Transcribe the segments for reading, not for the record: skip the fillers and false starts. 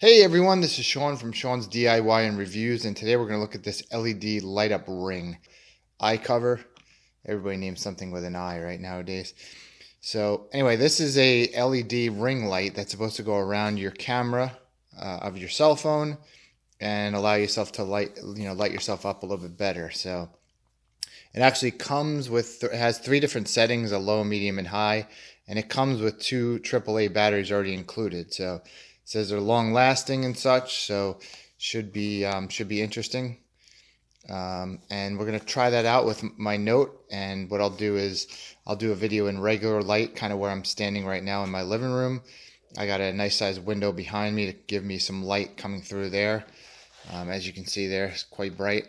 Hey everyone, this is Sean from Sean's DIY and Reviews, and today we're going to look at this LED light up ring. iCover. Everybody names something with an I right nowadays. So anyway, this is a LED ring light that's supposed to go around your camera of your cell phone and allow yourself to light yourself up a little bit better. So it actually comes with, it has three different settings, a low, medium, and high, and it comes with two AAA batteries already included. So it says they're long lasting and such, so should be interesting. And we're gonna try that out with my Note. And what I'll do is I'll do a video in regular light, kind of where I'm standing right now in my living room. I got a nice sized window behind me to give me some light coming through there. As you can see there, it's quite bright.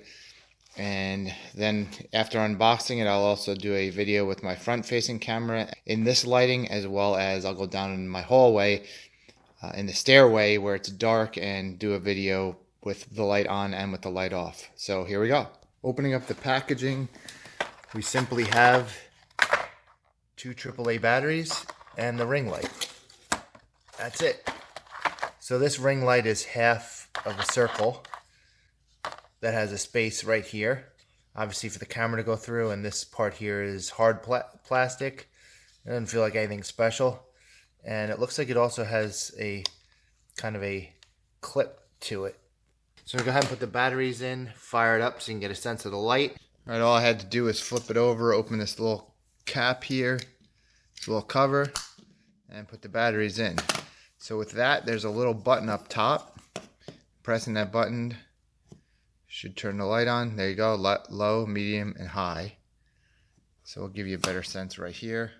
And then after unboxing it, I'll also do a video with my front facing camera in this lighting, as well as I'll go down in my hallway in the stairway where it's dark and do a video with the light on and with the light off. So here we go. Opening up the packaging, we simply have two AAA batteries and the ring light. That's it. So this ring light is half of a circle that has a space right here, obviously for the camera to go through, and this part here is hard plastic. It doesn't feel like anything special, and it looks like it also has a kind of a clip to it. So go ahead and put the batteries in, fire it up so you can get a sense of the light. All right, all I had to do is flip it over, open this little cap here, this little cover, and put the batteries in. So with that, there's a little button up top. Pressing that button should turn the light on. There you go, low, medium, and high. So we'll give you a better sense right here.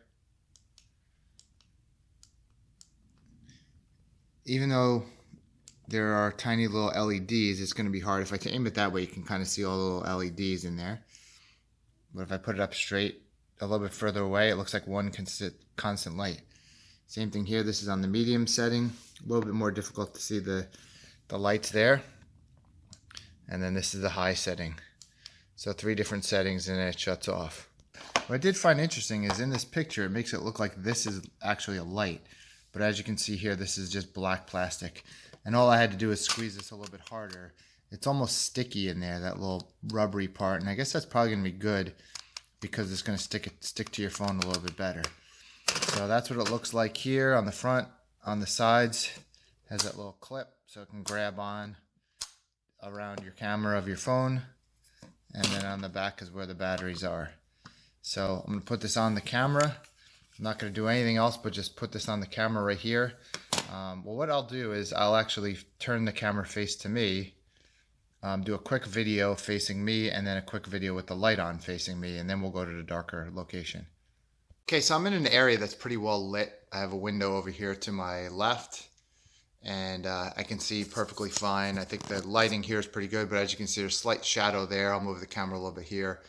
Even though there are tiny little LEDs, it's going to be hard. If I aim it that way, you can kind of see all the little LEDs in there. But if I put it up straight, a little bit further away, it looks like one constant light. Same thing here. This is on the medium setting. A little bit more difficult to see the lights there. And then this is the high setting. So three different settings, and then it shuts off. What I did find interesting is in this picture, it makes it look like this is actually a light. But as you can see here, this is just black plastic. And all I had to do is squeeze this a little bit harder. It's almost sticky in there, that little rubbery part. And I guess that's probably going to be good because it's going to stick to your phone a little bit better. So that's what it looks like here on the front. On the sides, has that little clip so it can grab on around your camera of your phone, and then on the back is where the batteries are. So I'm going to put this on the camera. I'm not going to do anything else but just put this on the camera right here. Well, what I'll do is I'll actually turn the camera face to me, do a quick video facing me, and then a quick video with the light on facing me, and then we'll go to the darker location. Okay, so I'm in an area that's pretty well lit. I have a window over here to my left, and I can see perfectly fine. I think the lighting here is pretty good, but as you can see, there's slight shadow there. I'll move the camera a little bit here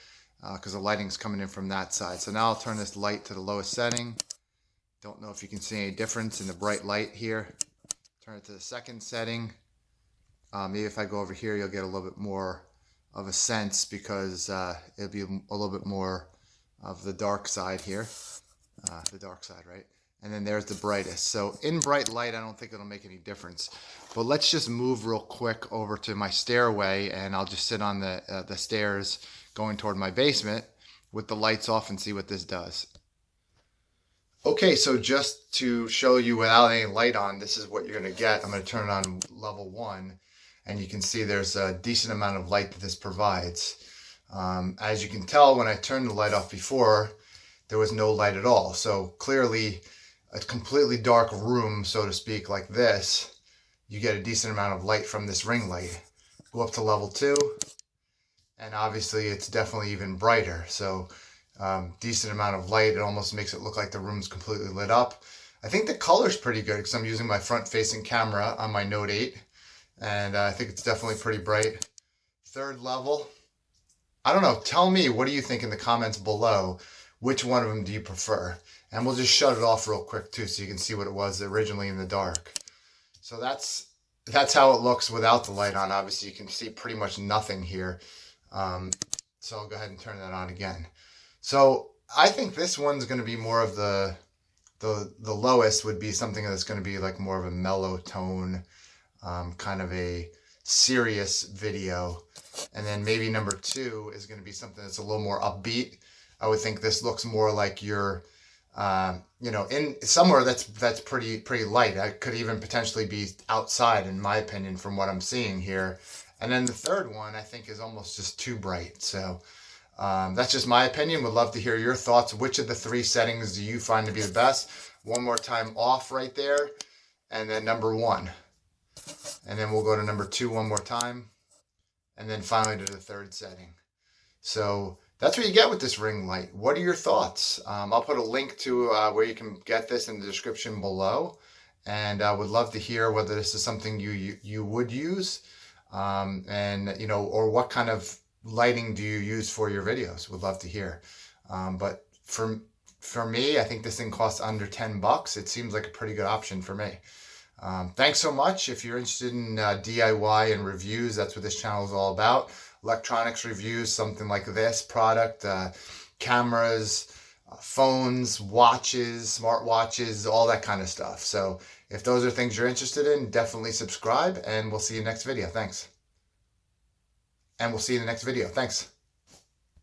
because the lighting's coming in from that side. So now I'll turn this light to the lowest setting. Don't know if you can see any difference in the bright light here. Turn it to the second setting. Maybe if I go over here, you'll get a little bit more of a sense because it'll be a little bit more of the dark side here. The dark side, right? And then there's the brightest. So in bright light, I don't think it'll make any difference. But let's just move real quick over to my stairway, and I'll just sit on the stairs going toward my basement with the lights off and see what this does. Okay, so just to show you without any light on, this is what you're going to get. I'm going to turn it on level 1, and you can see there's a decent amount of light that this provides. As you can tell, when I turned the light off before, there was no light at all. So clearly, a completely dark room, so to speak, like this, you get a decent amount of light from this ring light. Go up to level 2, and obviously it's definitely even brighter. So decent amount of light. It almost makes it look like the room's completely lit up. I think the color's pretty good because I'm using my front-facing camera on my Note 8, and I think it's definitely pretty bright. Third level. I don't know. Tell me, what do you think in the comments below? Which one of them do you prefer? And we'll just shut it off real quick too so you can see what it was originally in the dark. So that's how it looks without the light on. Obviously you can see pretty much nothing here. So I'll go ahead and turn that on again. So I think this one's going to be more of the lowest would be something that's going to be like more of a mellow tone. kind of a serious video. And then maybe number 2 is going to be something that's a little more upbeat. I would think this looks more like you're, in somewhere that's pretty light. I could even potentially be outside, in my opinion, from what I'm seeing here. And then the third one I think is almost just too bright. So that's just my opinion. Would love to hear your thoughts. Which of the 3 settings do you find to be the best? One more time, off right there, and then number 1. And then we'll go to number 2 one more time, and then finally to the 3rd setting. So that's what you get with this ring light. What are your thoughts? I'll put a link to where you can get this in the description below, and I would love to hear whether this is something you would use, or what kind of lighting do you use for your videos. Would love to hear. But for me, I think this thing costs under $10. It seems like a pretty good option for me. Thanks so much. If you're interested in DIY and reviews, that's what this channel is all about. Electronics reviews, something like this product, cameras, phones, watches, smartwatches, all that kind of stuff. So if those are things you're interested in, definitely subscribe, and we'll see you next video. Thanks.